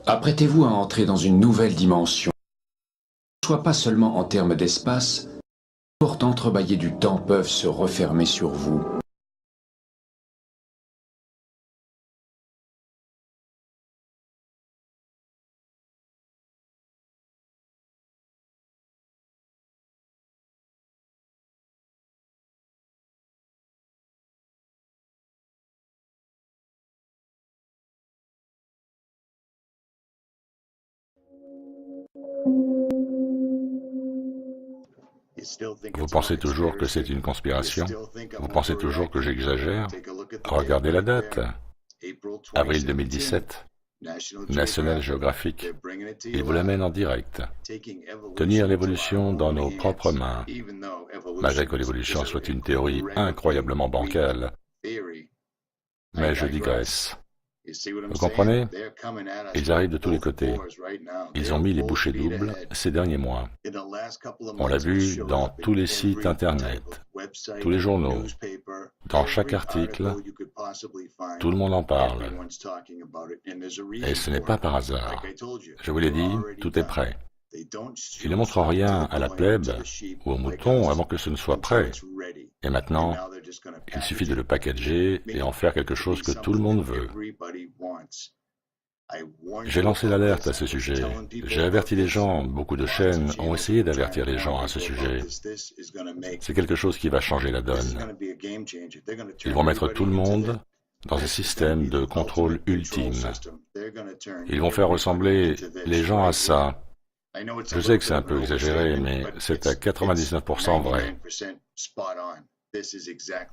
Apprêtez-vous à entrer dans une nouvelle dimension. Soit pas seulement en termes d'espace, les portes entrebâillées du temps peuvent se refermer sur vous. Vous pensez toujours que c'est une conspiration? Vous pensez toujours que j'exagère? Regardez la date. Avril 2017. National Geographic. Ils vous l'amènent en direct. Tenir l'évolution dans nos propres mains. Malgré que l'évolution soit une théorie incroyablement bancale. Mais je digresse. Vous comprenez? Ils arrivent de tous les côtés. Ils ont mis les bouchées doubles ces derniers mois. On l'a vu dans tous les sites internet, tous les journaux, dans chaque article, tout le monde en parle. Et ce n'est pas par hasard. Je vous l'ai dit, tout est prêt. Ils ne montrent rien à la plèbe ou aux moutons avant que ce ne soit prêt. Et maintenant, il suffit de le packager et en faire quelque chose que tout le monde veut. J'ai lancé l'alerte à ce sujet. J'ai averti les gens, beaucoup de chaînes ont essayé d'avertir les gens à ce sujet. C'est quelque chose qui va changer la donne. Ils vont mettre tout le monde dans un système de contrôle ultime. Ils vont faire ressembler les gens à ça. Je sais que c'est un peu exagéré, mais c'est à 99% vrai.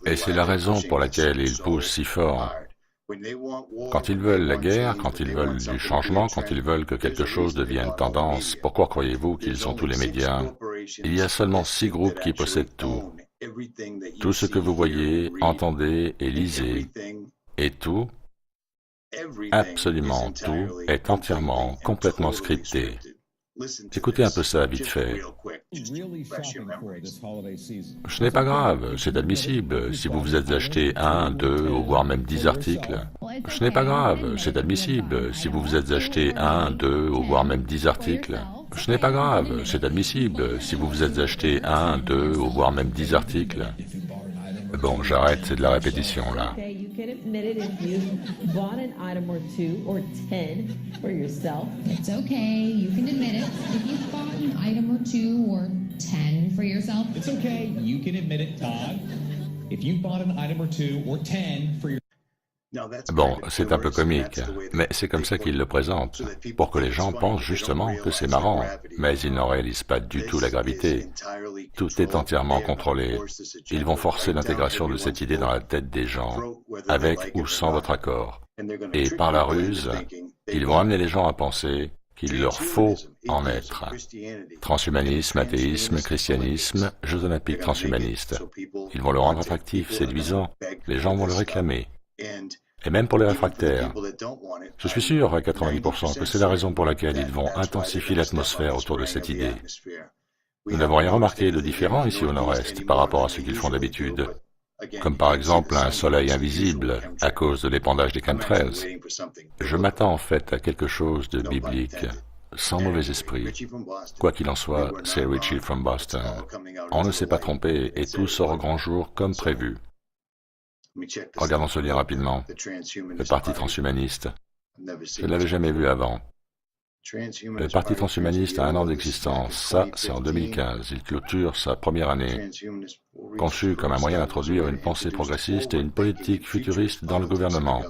Et c'est la raison pour laquelle ils poussent si fort. Quand ils veulent la guerre, quand ils veulent du changement, quand ils veulent que quelque chose devienne tendance, pourquoi croyez-vous qu'ils ont tous les médias? Il y a seulement 6 groupes qui possèdent tout. Tout ce que vous voyez, entendez et lisez. Et tout, absolument tout, est entièrement, complètement scripté. Écoutez un peu ça vite fait. Ce n'est pas grave, c'est admissible. Si vous vous êtes acheté 1, 2 ou voire même 10 articles. Ce n'est pas grave, c'est admissible. Si vous vous êtes acheté 1, 2 ou voire même 10 articles. Ce n'est pas grave, c'est admissible. Si vous vous êtes acheté 1, 2 ou voire même 10 articles. Bon, j'arrête, c'est de la répétition là. Can admit it if you bought an item or 2 or 10 for yourself. It's okay, you can admit it. If you bought an item or 2 or 10 for yourself. It's okay, you can admit it, Todd. If you bought an item or 2 or 10 for yourself. Bon, c'est un peu comique, mais c'est comme ça qu'ils le présentent, pour que les gens pensent justement que c'est marrant, mais ils n'en réalisent pas du tout la gravité. Tout est entièrement contrôlé. Ils vont forcer l'intégration de cette idée dans la tête des gens, avec ou sans votre accord. Et par la ruse, ils vont amener les gens à penser qu'il leur faut en être. Transhumanisme, athéisme, christianisme, Jeux olympiques transhumanistes. Ils vont le rendre attractif, séduisant, les gens vont le réclamer. Et même pour les réfractaires. Je suis sûr à 90% que c'est la raison pour laquelle ils vont intensifier l'atmosphère autour de cette idée. Nous n'avons rien remarqué de différent ici au nord-est par rapport à ce qu'ils font d'habitude, comme par exemple un soleil invisible à cause de l'épandage des chemtrails. Je m'attends en fait à quelque chose de biblique, sans mauvais esprit. Quoi qu'il en soit, c'est Richie from Boston. On ne s'est pas trompé et tout sort au grand jour comme prévu. Regardons ce lien rapidement. Le Parti transhumaniste. Je ne l'avais jamais vu avant. Le Parti transhumaniste a 1 an d'existence. Ça, c'est en 2015. Il clôture sa première année. Conçu comme un moyen d'introduire une pensée progressiste et une politique futuriste dans le gouvernement.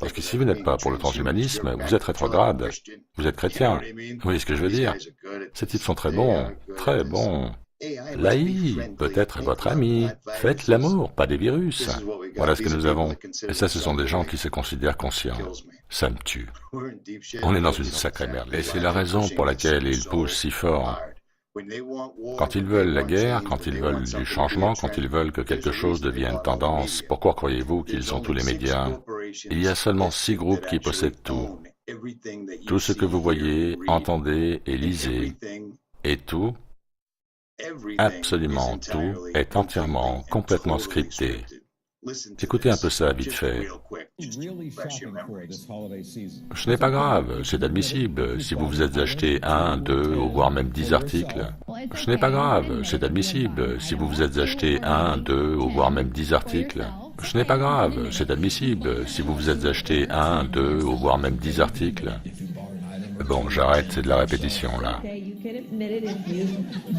Parce que si vous n'êtes pas pour le transhumanisme, vous êtes rétrograde. Vous êtes chrétien. Vous voyez ce que je veux dire? Ces types sont très bons. Très bons. L'AI peut être votre ami. Faites l'amour, pas des virus. Voilà ce que nous avons. Et ça, ce sont des gens qui se considèrent conscients. Ça me tue. On est dans une sacrée merde. Et c'est la raison pour laquelle ils poussent si fort. Quand ils veulent la guerre, quand ils veulent du changement, quand ils veulent que quelque chose devienne tendance, pourquoi croyez-vous qu'ils ont tous les médias? Il y a seulement 6 groupes qui possèdent tout. Tout ce que vous voyez, entendez et lisez, et tout, absolument tout, est entièrement, complètement scripté. Écoutez un peu ça vite fait. Ce n'est pas grave, c'est admissible si vous vous êtes acheté 1, 2 ou voire même 10 articles. Ce n'est pas grave, c'est admissible si vous vous êtes acheté 1, 2 ou voire même 10 articles. Ce n'est pas grave, c'est admissible si vous vous êtes acheté 1, 2 ou voire même 10 articles. Bon, j'arrête, c'est de la répétition là. Okay, you can admit it if you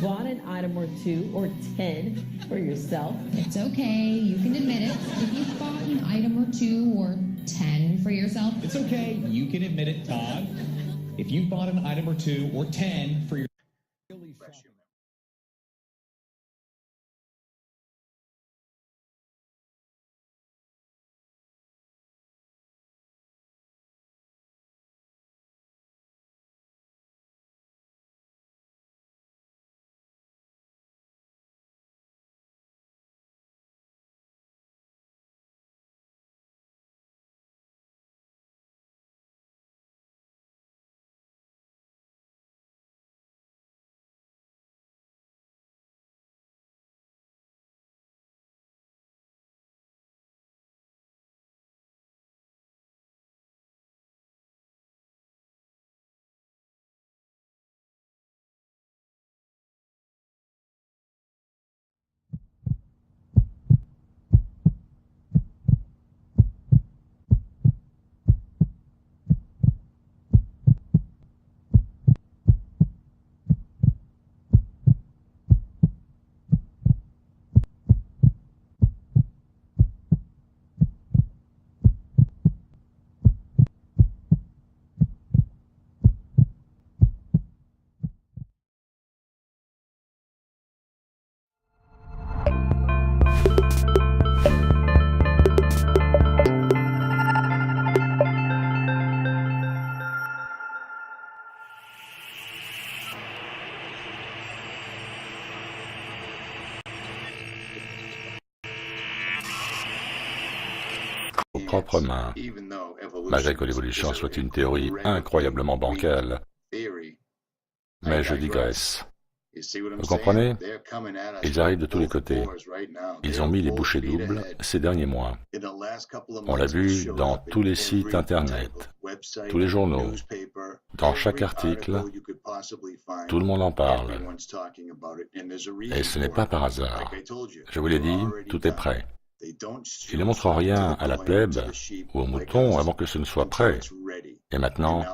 bought an item or 2 or 10 for yourself. It's okay, you can admit it. If you've bought an item or 2 or 10 for yourself. It's okay, you can admit it, Todd. If you've bought an item or 2 or 10 for your Vos propres mains, malgré que l'évolution soit une théorie incroyablement bancale. Mais je digresse. Vous comprenez? Ils arrivent de tous les côtés. Ils ont mis les bouchées doubles ces derniers mois. On l'a vu dans tous les sites Internet, tous les journaux, dans chaque article, tout le monde en parle. Et ce n'est pas par hasard. Je vous l'ai dit, tout est prêt. Ils ne montrent rien à la plèbe ou aux moutons avant que ce ne soit prêt. Et maintenant,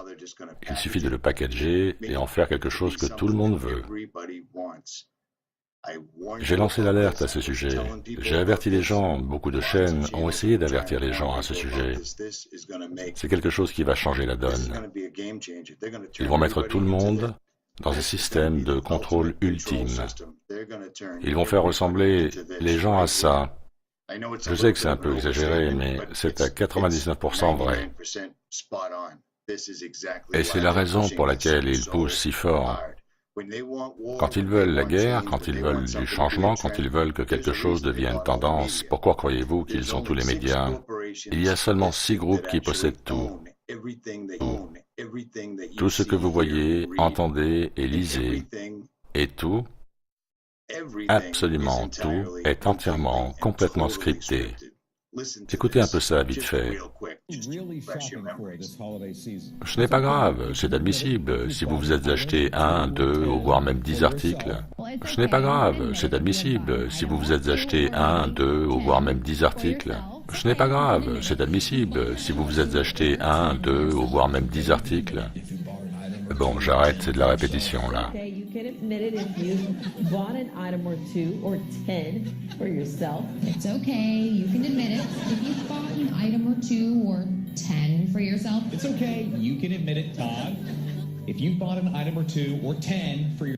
il suffit de le packager et en faire quelque chose que tout le monde veut. J'ai lancé l'alerte à ce sujet. J'ai averti les gens, beaucoup de chaînes ont essayé d'avertir les gens à ce sujet. C'est quelque chose qui va changer la donne. Ils vont mettre tout le monde dans un système de contrôle ultime. Ils vont faire ressembler les gens à ça. Je sais que c'est un peu exagéré, mais c'est à 99% vrai. Et c'est la raison pour laquelle ils poussent si fort. Quand ils veulent la guerre, quand ils veulent du changement, quand ils veulent que quelque chose devienne tendance, pourquoi croyez-vous qu'ils ont tous les médias? Il y a seulement 6 groupes qui possèdent tout. Tout ce que vous voyez, entendez et lisez, et tout, absolument tout, est entièrement, complètement scripté. Écoutez un peu ça vite fait. Ce n'est pas grave, c'est admissible si vous vous êtes acheté 1, 2 ou voire même 10 articles. Ce n'est pas grave, c'est admissible si vous vous êtes acheté 1, 2 ou voire même 10 articles. Ce n'est pas grave, c'est admissible si vous vous êtes acheté 1, 2 ou voire même 10 articles. Bon, j'arrête, c'est de la répétition là. Okay, you can admit it if you bought an item or 2 or 10 for yourself. It's okay, you can admit it. If you've bought an item or 2 or 10 for yourself. It's okay, you can admit it, Todd. If you've bought an item or 2 or 10 for your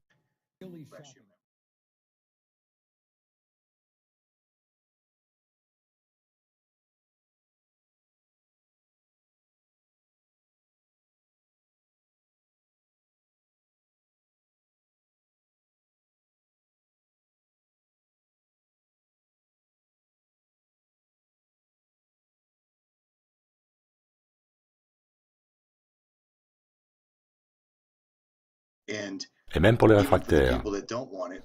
Et même pour les réfractaires.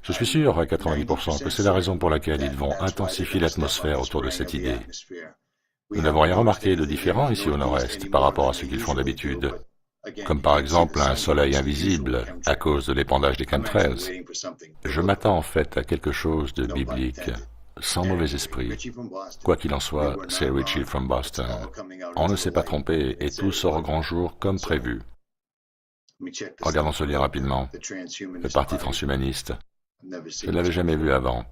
Je suis sûr à 90% que c'est la raison pour laquelle ils vont intensifier l'atmosphère autour de cette idée. Nous n'avons rien remarqué de différent ici au nord-est par rapport à ce qu'ils font d'habitude, comme par exemple un soleil invisible à cause de l'épandage des chemtrails. Je m'attends en fait à quelque chose de biblique, sans mauvais esprit. Quoi qu'il en soit, c'est Richie from Boston. On ne s'est pas trompé et tout sort au grand jour comme prévu. Regardons ce lien rapidement. Le Parti transhumaniste. Je ne l'avais jamais vu avant.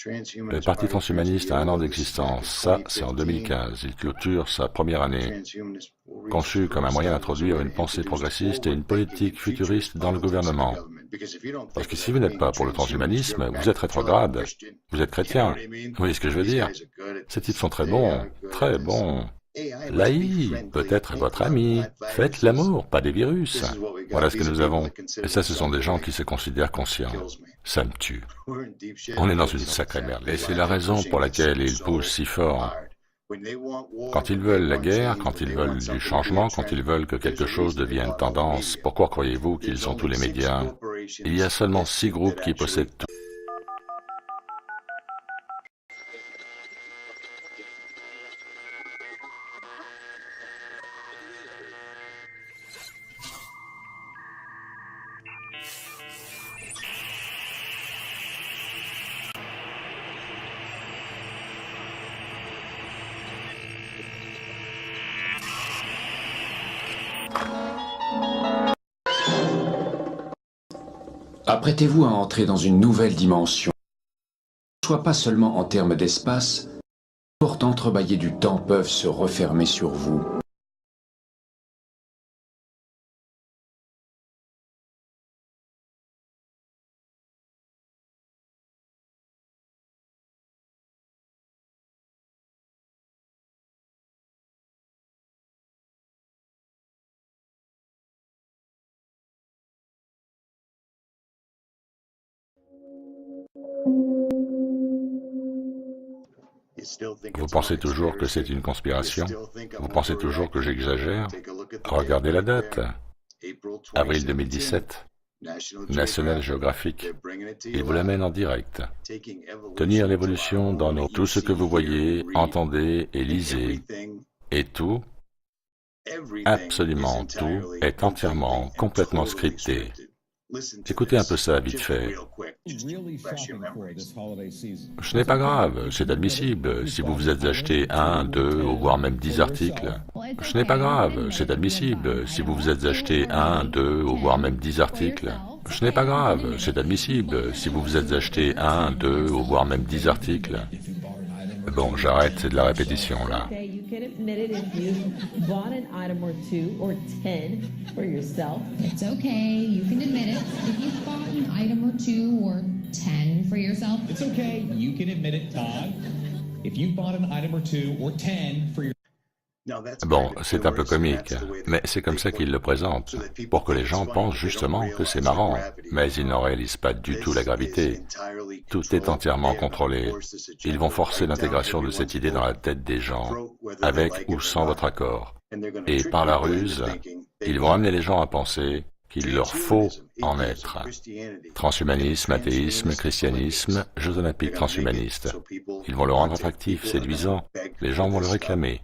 Le Parti transhumaniste a 1 an d'existence. Ça, c'est en 2015. Il clôture sa première année. Conçu comme un moyen d'introduire une pensée progressiste et une politique futuriste dans le gouvernement. Parce que si vous n'êtes pas pour le transhumanisme, vous êtes rétrograde. Vous êtes chrétien. Vous voyez ce que je veux dire? Ces types sont très bons. Très bons. L'AI peut être votre ami. Faites l'amour, pas des virus. Voilà ce que nous avons. Et ça, ce sont des gens qui se considèrent conscients. Ça me tue. On est dans une sacrée merde. Et c'est la raison pour laquelle ils poussent si fort. Quand ils veulent la guerre, quand ils veulent du changement, quand ils veulent que quelque chose devienne tendance, pourquoi croyez-vous qu'ils ont tous les médias? Il y a seulement 6 groupes qui possèdent tout. Apprêtez-vous à entrer dans une nouvelle dimension. Soit pas seulement en termes d'espace, les portes entrebâillées du temps peuvent se refermer sur vous. Vous pensez toujours que c'est une conspiration? Vous pensez toujours que j'exagère? Regardez la date. Avril 2017. National Geographic. Ils vous l'amènent en direct. Tenir l'évolution dans nos... Tout ce que vous voyez, entendez et lisez, et tout, absolument tout, est entièrement, complètement scripté. Écoutez un peu ça vite fait. Ce n'est pas grave, c'est admissible si vous vous êtes acheté 1, 2 ou voire même 10 articles. Ce n'est pas grave, c'est admissible si vous vous êtes acheté 1, 2 ou voire même 10 articles. Ce n'est pas grave, c'est admissible si vous vous êtes acheté 1, 2 ou voire même 10 articles. Bon, j'arrête, c'est de la répétition là. Okay, you can admit it if you bought an item or 2 or 10 for yourself. It's okay, you can admit it. If you bought an item or 2 or 10 for yourself. It's okay, you can admit it, Todd. If you bought an item or 2 or 10 for your... Bon, c'est un peu comique, mais c'est comme ça qu'ils le présentent, pour que les gens pensent justement que c'est marrant, mais ils n'en réalisent pas du tout la gravité. Tout est entièrement contrôlé. Ils vont forcer l'intégration de cette idée dans la tête des gens, avec ou sans votre accord. Et par la ruse, ils vont amener les gens à penser qu'il leur faut en être. Transhumanisme, athéisme, christianisme, Jeux olympiques transhumanistes. Ils vont le rendre attractif, séduisant. Les gens vont le réclamer.